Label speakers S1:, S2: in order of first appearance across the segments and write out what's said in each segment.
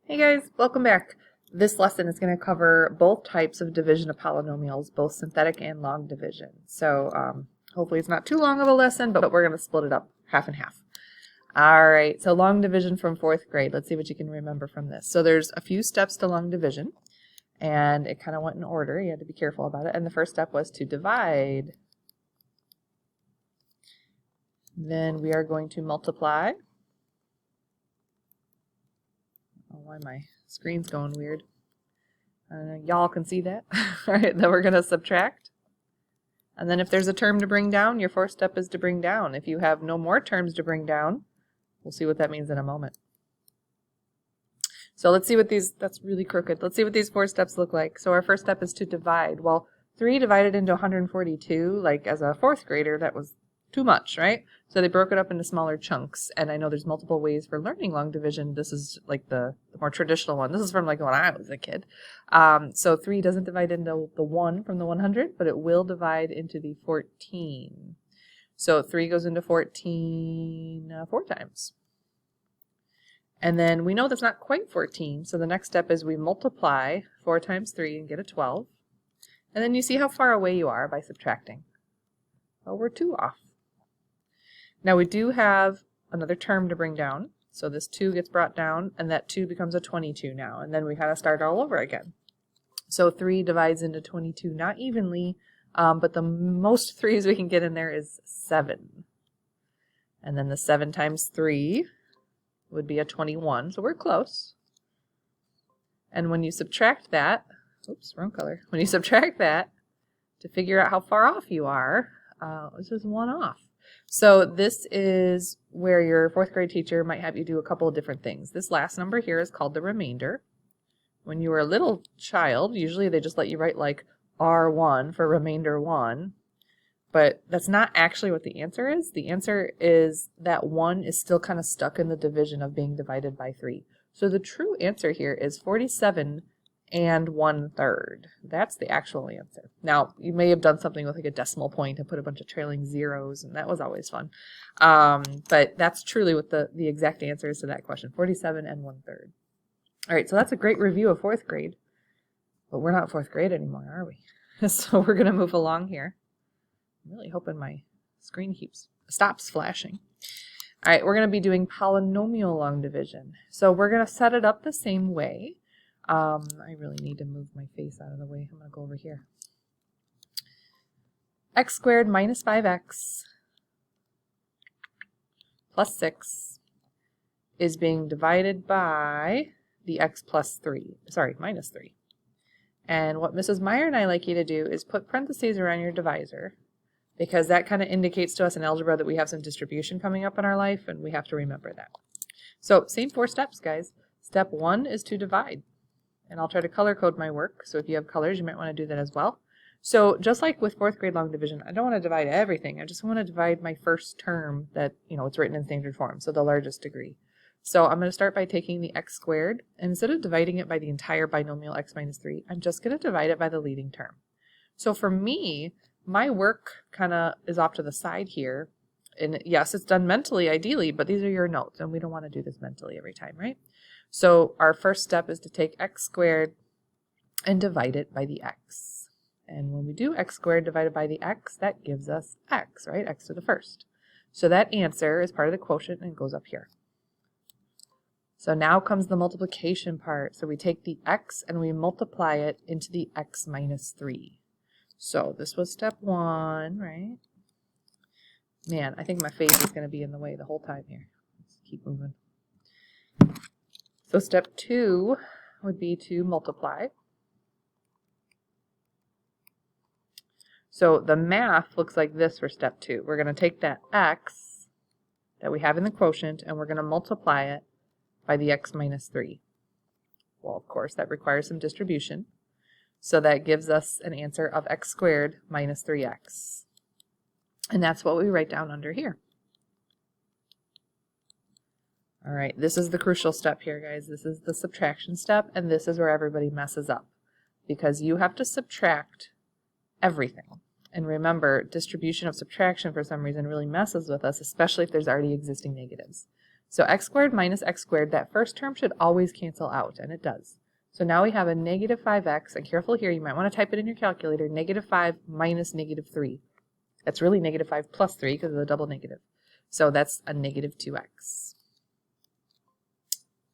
S1: Hey guys, welcome back. This lesson is going to cover both types of division of polynomials, both synthetic and log division. So hopefully it's not too long of a lesson, but we're going to split it up half and half. All right, so long division from 4th grade. Let's see what you can remember from this. So there's a few steps to long division, and it kind of went in order. You had to be careful about it. And the first step was to divide. Then we are going to multiply. Oh, why my screen's going weird. Y'all can see that. All right, then we're going to subtract. And then if there's a term to bring down, your fourth step is to bring down. If you have no more terms to bring down, we'll see what that means in a moment. So let's see what these, that's really crooked. Let's see what these 4 steps look like. So our first step is to divide. Well, 3 divided into 142, like as a 4th grader, that was too much, right? So they broke it up into smaller chunks, and I know there's multiple ways for learning long division. This is like the more traditional one. This is from like when I was a kid. So 3 doesn't divide into the 1 from the 100, but it will divide into the 14. So 3 goes into 14 4 times. And then we know that's not quite 14, so the next step is we multiply 4 times 3 and get a 12. And then you see how far away you are by subtracting. Oh, we're 2 off. Now we do have another term to bring down, so this 2 gets brought down, and that 2 becomes a 22 now, and then we kind of start all over again. So 3 divides into 22, not evenly, but the most 3s we can get in there is 7. And then the 7 times 3 would be a 21, so we're close. And when you subtract that, oops, wrong color. When you subtract that, to figure out how far off you are, this is 1 off. So this is where your 4th grade teacher might have you do a couple of different things. This last number here is called the remainder. When you were a little child, usually they just let you write like R1 for remainder 1. But that's not actually what the answer is. The answer is that 1 is still kind of stuck in the division of being divided by 3. So the true answer here is 47 and 1/3. That's the actual answer. Now, you may have done something with like a decimal point and put a bunch of trailing zeros, and that was always fun. But that's truly what the exact answer is to that question, 47 and 1/3. All right, so that's a great review of 4th grade, but we're not 4th grade anymore, are we? So we're going to move along here. I'm really hoping my screen stops flashing. All right, we're going to be doing polynomial long division. So we're going to set it up the same way. I really need to move my face out of the way. I'm going to go over here. X squared minus 5x plus 6 is being divided by the x plus 3. Sorry, minus 3. And what Mrs. Meyer and I like you to do is put parentheses around your divisor, because that kind of indicates to us in algebra that we have some distribution coming up in our life, and we have to remember that. So same 4 steps, guys. Step 1 is to divide. And I'll try to color code my work, so if you have colors, you might want to do that as well. So just like with 4th grade long division, I don't want to divide everything. I just want to divide my first term that, it's written in standard form, so the largest degree. So I'm going to start by taking the x squared, and instead of dividing it by the entire binomial x minus 3, I'm just going to divide it by the leading term. So for me, my work kind of is off to the side here. And yes, it's done mentally, ideally, but these are your notes, and we don't want to do this mentally every time, right? So our first step is to take x squared and divide it by the x. And when we do x squared divided by the x, that gives us x, right? X to the first. So that answer is part of the quotient and goes up here. So now comes the multiplication part. So we take the x and we multiply it into the x minus 3. So this was step 1, right? Man, I think my face is going to be in the way the whole time here. Let's keep moving. So step 2 would be to multiply. So the math looks like this for step 2. We're going to take that x that we have in the quotient and we're going to multiply it by the x minus 3. Well, of course, that requires some distribution. So that gives us an answer of x squared minus 3x. And that's what we write down under here. All right, this is the crucial step here, guys. This is the subtraction step, and this is where everybody messes up, because you have to subtract everything. And remember, distribution of subtraction for some reason really messes with us, especially if there's already existing negatives. So x squared minus x squared, that first term should always cancel out, and it does. So now we have a negative 5x, and careful here, you might want to type it in your calculator, negative 5 minus negative 3. That's really negative 5 plus 3 because of the double negative. So that's a negative 2x.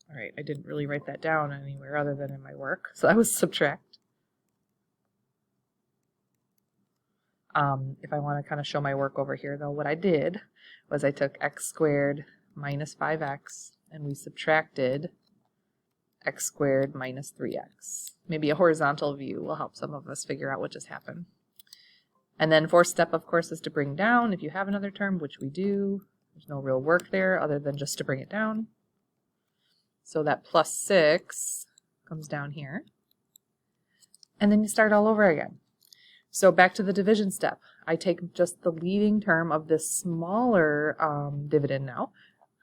S1: All right, I didn't really write that down anywhere other than in my work, so that was subtract. If I want to kind of show my work over here, though, what I did was I took x squared minus 5x, and we subtracted x squared minus 3x. Maybe a horizontal view will help some of us figure out what just happened. And then fourth step, of course, is to bring down. If you have another term, which we do, there's no real work there other than just to bring it down. So that plus 6 comes down here. And then you start all over again. So back to the division step. I take just the leading term of this smaller dividend now.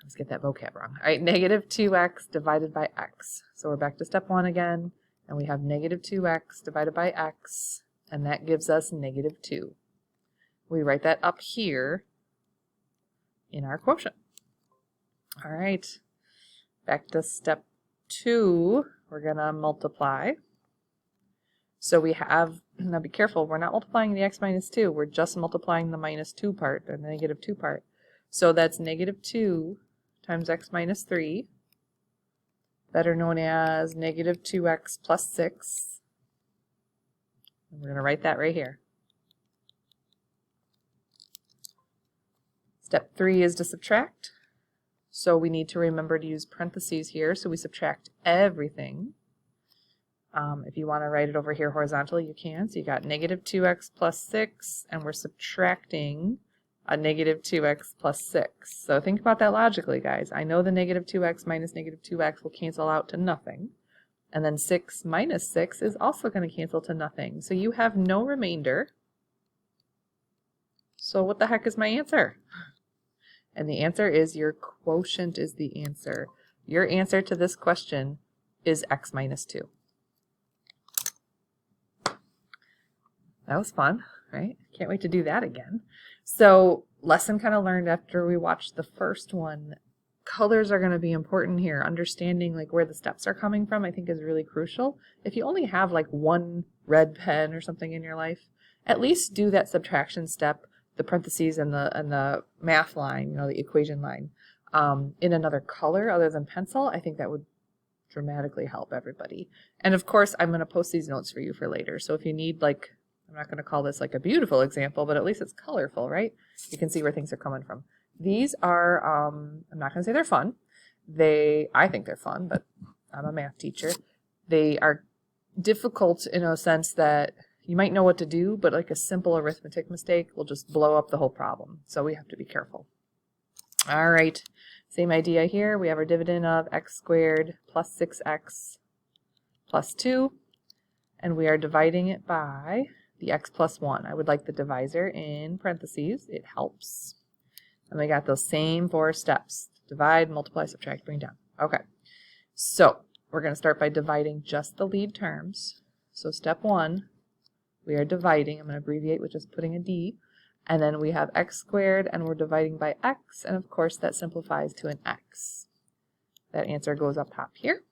S1: Let's get that vocab wrong. All right, negative 2x divided by x. So we're back to step 1 again, and we have negative 2x divided by x, and that gives us negative 2. We write that up here in our quotient. All right, back to step 2, we're going to multiply. So we have, now be careful, we're not multiplying the x minus 2, we're just multiplying the minus 2 part, the negative 2 part. So that's negative 2 times x minus 3, better known as negative 2x plus 6. And we're going to write that right here. Step 3 is to subtract. So we need to remember to use parentheses here, so we subtract everything. If you want to write it over here horizontally, you can. So you got negative 2x plus 6, and we're subtracting a negative 2x plus 6. So think about that logically, guys. I know the negative 2x minus negative 2x will cancel out to nothing. And then 6 minus 6 is also going to cancel to nothing. So you have no remainder. So what the heck is my answer? And the answer is your quotient is the answer. Your answer to this question is x minus 2. That was fun, right? Can't wait to do that again. So lesson kind of learned after we watched the first one. Colors are going to be important here. Understanding like where the steps are coming from I think is really crucial. If you only have like one red pen or something in your life, at least do that subtraction step, the parentheses and the math line, you know, the equation line, in another color other than pencil. I think that would dramatically help everybody. And of course, I'm going to post these notes for you for later. So if you need like, I'm not going to call this like a beautiful example, but at least it's colorful, right? You can see where things are coming from. These are, I'm not going to say they're fun. I think they're fun, but I'm a math teacher. They are difficult in a sense that you might know what to do, but like a simple arithmetic mistake will just blow up the whole problem. So we have to be careful. All right, same idea here. We have our dividend of x squared plus 6x plus 2, and we are dividing it by the x plus 1. I would like the divisor in parentheses. It helps. And we got those same 4 steps. Divide, multiply, subtract, bring down. Okay, so we're going to start by dividing just the lead terms. So step 1, we are dividing. I'm going to abbreviate with just putting a D. And then we have x squared, and we're dividing by x. And of course, that simplifies to an x. That answer goes up top here.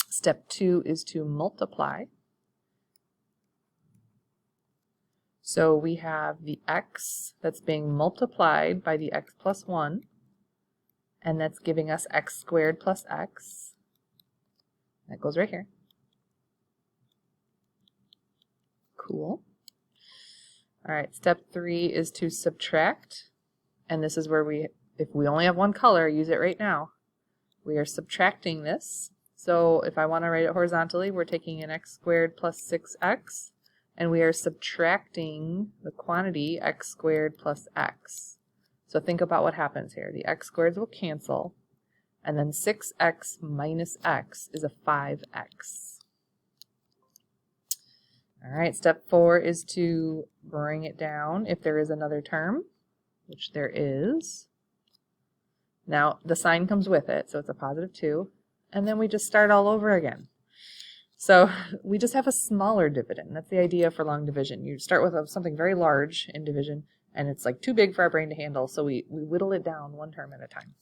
S1: Step 2 is to multiply. So we have the x that's being multiplied by the x plus 1, and that's giving us x squared plus x. That goes right here. Cool. All right, step 3 is to subtract, and this is where if we only have one color, use it right now. We are subtracting this. So if I want to write it horizontally, we're taking an x squared plus 6x, and we are subtracting the quantity x squared plus x. So think about what happens here. The x squareds will cancel, and then 6x minus x is a 5x. All right, step 4 is to bring it down if there is another term, which there is. Now, the sign comes with it, so it's a positive 2, and then we just start all over again. So we just have a smaller dividend. That's the idea for long division. You start with something very large in division, And it's like too big for our brain to handle, so we whittle it down one term at a time.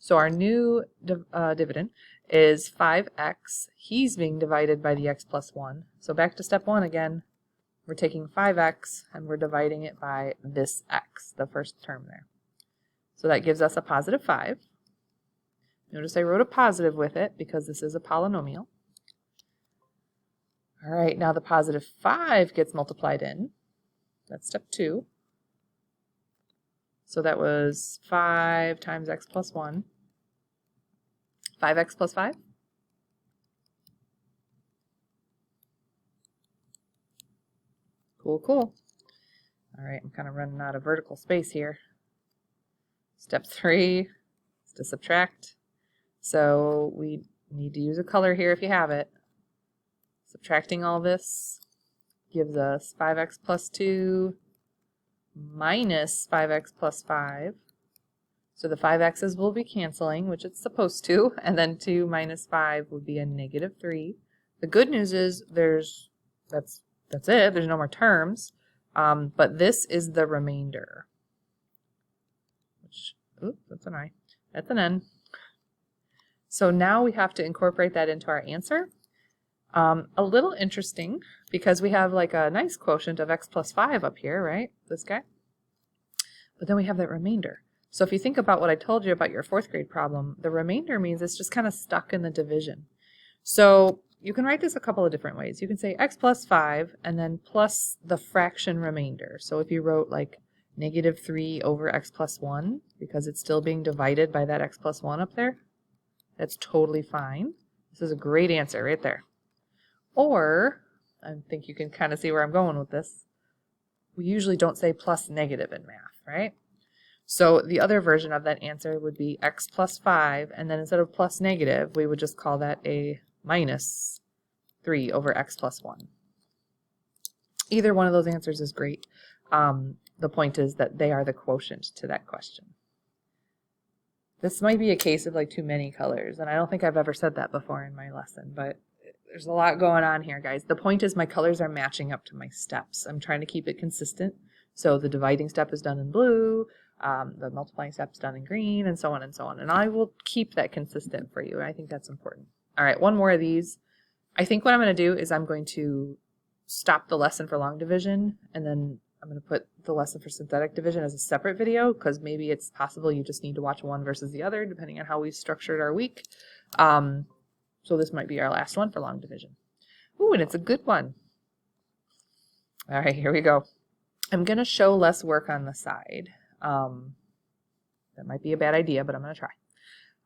S1: So our new dividend is 5x. He's being divided by the x plus 1. So back to step 1 again. We're taking 5x and we're dividing it by this x, the first term there. So that gives us a positive 5. Notice I wrote a positive with it because this is a polynomial. All right, now the positive 5 gets multiplied in. That's step 2. So that was 5 times x plus 1. 5x plus 5. Cool, cool. All right, I'm kind of running out of vertical space here. Step 3 is to subtract. So we need to use a color here if you have it. Subtracting all this gives us 5x plus 2 minus 5x plus 5. So the 5x's will be canceling, which it's supposed to, and then 2 minus 5 would be a negative 3. The good news is that's it. There's no more terms, but this is the remainder. Which, oops, that's an I. That's an N. So now we have to incorporate that into our answer. A little interesting because we have like a nice quotient of x plus 5 up here, right? This guy. But then we have that remainder. So if you think about what I told you about your 4th grade problem, the remainder means it's just kind of stuck in the division. So you can write this a couple of different ways. You can say x plus 5 and then plus the fraction remainder. So if you wrote like negative 3 over x plus 1, because it's still being divided by that x plus 1 up there, that's totally fine. This is a great answer right there. Or, I think you can kind of see where I'm going with this, we usually don't say plus negative in math, right? So the other version of that answer would be x plus 5, and then instead of plus negative, we would just call that a minus 3 over x plus 1. Either one of those answers is great. The point is that they are the quotient to that question. This might be a case of like too many colors, and I don't think I've ever said that before in my lesson, but there's a lot going on here, guys. The point is my colors are matching up to my steps. I'm trying to keep it consistent. So the dividing step is done in blue, the multiplying step is done in green, and so on and so on. And I will keep that consistent for you. I think that's important. All right, one more of these. I think what I'm going to do is I'm going to stop the lesson for long division, and then I'm going to put the lesson for synthetic division as a separate video, because maybe it's possible you just need to watch one versus the other, depending on how we structured our week. So this might be our last one for long division. Ooh, and it's a good one. All right, here we go. I'm going to show less work on the side. That might be a bad idea, but I'm going to try.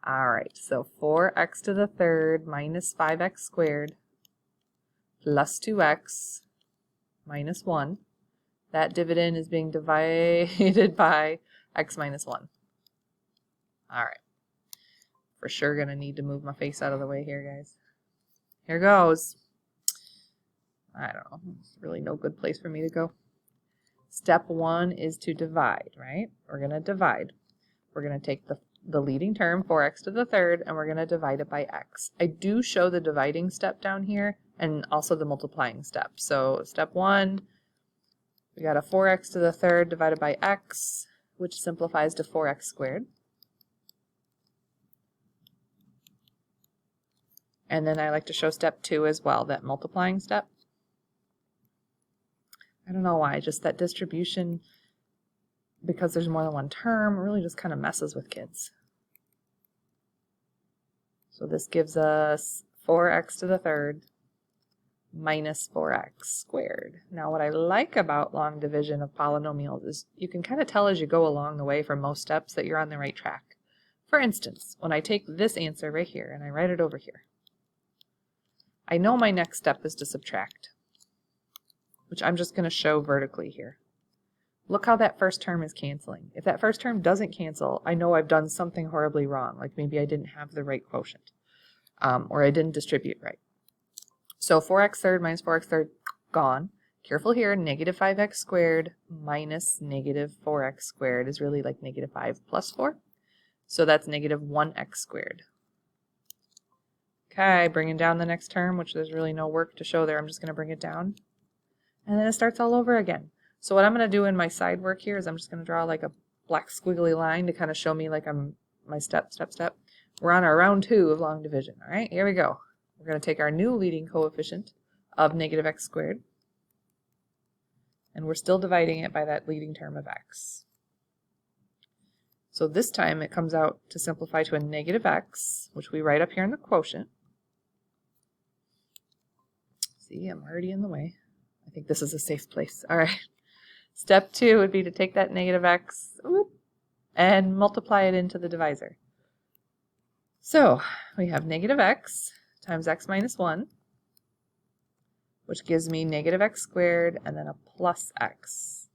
S1: All right, so 4x to the third minus 5x squared plus 2x minus 1. That dividend is being divided by x minus 1. All right. For sure going to need to move my face out of the way here, guys. Here goes. I don't know. There's really no good place for me to go. Step 1 is to divide, right? We're going to divide. We're going to take the leading term, 4x to the third, and we're going to divide it by x. I do show the dividing step down here and also the multiplying step. So step 1, we got a 4x to the third divided by x, which simplifies to 4x squared. And then I like to show step 2 as well, that multiplying step. I don't know why, just that distribution, because there's more than one term, really just kind of messes with kids. So this gives us 4x to the third minus 4x squared. Now what I like about long division of polynomials is you can kind of tell as you go along the way for most steps that you're on the right track. For instance, when I take this answer right here and I write it over here, I know my next step is to subtract, which I'm just going to show vertically here. Look how that first term is canceling. If that first term doesn't cancel, I know I've done something horribly wrong, like maybe I didn't have the right quotient, or I didn't distribute right. So 4x third minus 4x third, gone. Careful here, negative 5x squared minus negative 4x squared is really like negative 5 plus 4. So that's negative 1x squared. Okay, bringing down the next term, which there's really no work to show there. I'm just going to bring it down. And then it starts all over again. So what I'm going to do in my side work here is I'm just going to draw like a black squiggly line to kind of show me like I'm my step. We're on our round 2 of long division. All right, here we go. We're going to take our new leading coefficient of negative x squared, and we're still dividing it by that leading term of x. So this time it comes out to simplify to a negative x, which we write up here in the quotient. See, I'm already in the way. I think this is a safe place. All right. Step 2 would be to take that negative x and multiply it into the divisor. So we have negative x times x minus 1, which gives me negative x squared and then a plus x.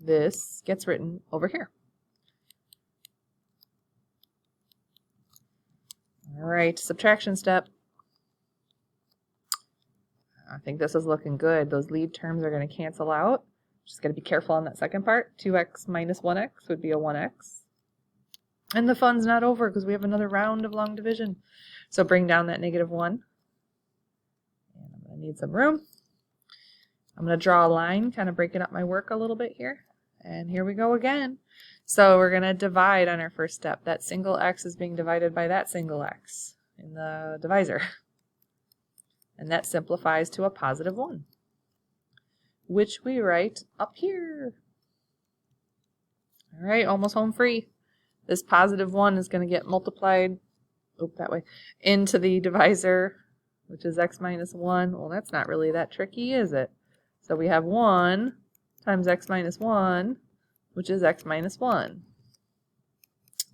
S1: This gets written over here. All right, subtraction step. I think this is looking good. Those lead terms are going to cancel out. Just got to be careful on that second part. 2x minus 1x would be a 1x. And the fun's not over because we have another round of long division. So bring down that negative 1. And I'm going to need some room. I'm going to draw a line, kind of breaking up my work a little bit here. And here we go again. So we're going to divide on our first step. That single x is being divided by that single x in the divisor. And that simplifies to a positive 1, which we write up here. All right, almost home free. This positive 1 is going to get multiplied that way into the divisor, which is x minus 1. Well, that's not really that tricky, is it? So we have 1 times x minus 1, which is x minus 1.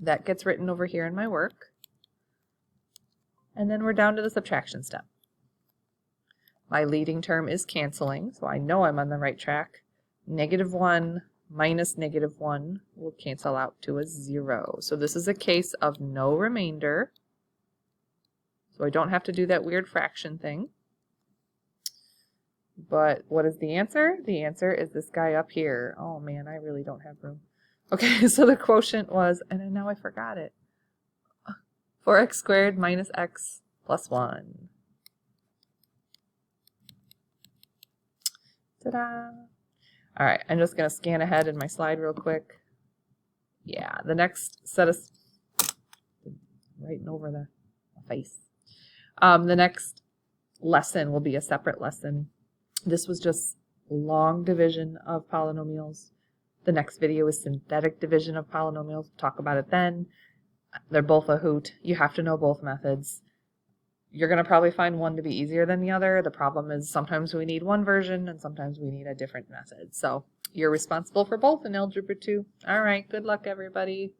S1: That gets written over here in my work. And then we're down to the subtraction step. My leading term is canceling, so I know I'm on the right track. Negative 1 minus negative 1 will cancel out to a 0. So this is a case of no remainder. So I don't have to do that weird fraction thing. But what is the answer? The answer is this guy up here. Oh man, I really don't have room. Okay, so the quotient was, and now I forgot it, 4x squared minus x plus 1. Ta-da! All right, I'm just going to scan ahead in my slide real quick. Yeah, the next set of, writing over the face. The next lesson will be a separate lesson. This was just long division of polynomials. The next video is synthetic division of polynomials. Talk about it then. They're both a hoot. You have to know both methods. You're going to probably find one to be easier than the other. The problem is sometimes we need one version and sometimes we need a different method. So you're responsible for both in Algebra 2. All right, good luck, everybody.